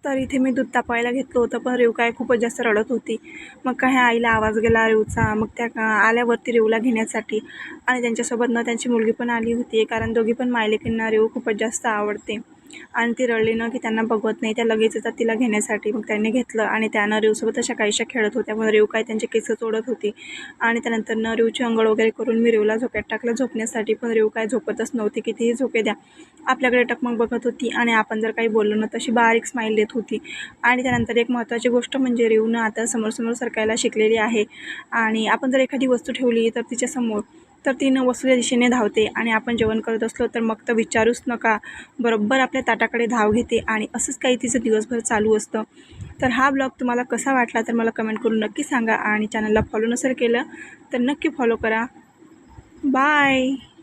तर इथे मी दूध तापवायला घेतलं होतं, पण रेव काय खूपच जास्त रडत होती. मग काय आईला आवाज गेला रेवचा. मग त्या आल्यावरती रेवला घेण्यासाठी आणि त्यांच्यासोबत त्यांची मुलगी पण आली होती, कारण दोघी पण मायलेकींना रेव खूपच जास्त आवडते. आणि ती रडली ना की त्यांना बघवत नाही, त्या लगेच येतात तिला घेण्यासाठी. मग त्यांनी घेतलं आणि त्यानं रेवसोबत अशा काहीशा खेळत होत्या. मग रेव काय त्यांचे केस चोळत होती आणि त्यानंतर रेवची अंघोळ वगैरे करून मी रेवला झोक्यात टाकलं झोपण्यासाठी. पण रेव काय झोपतच नव्हती, कितीही झोके द्या आपल्याकडे टकमक बघत होती आणि आपण जर काही बोललो ना तशी बारीक स्माईल देत होती. आणि त्यानंतर एक महत्त्वाची गोष्ट म्हणजे रेवनं आता समोर सरकायला शिकलेली आहे आणि आपण जर एखादी वस्तू ठेवली तर तिच्यासमोर तर तीन वस्तूच्या दिशेने धावते आणि आपण जेवण करत असलो तर मग तर विचारूच नका, बरोबर आपल्या ताटाकडे धाव घेते आणि असंच काही तिचं दिवसभर चालू असतं. तर हा ब्लॉग तुम्हाला कसा वाटला तर मला कमेंट करून नक्की सांगा आणि चॅनलला फॉलो नसेल केलं तर नक्की फॉलो करा. बाय.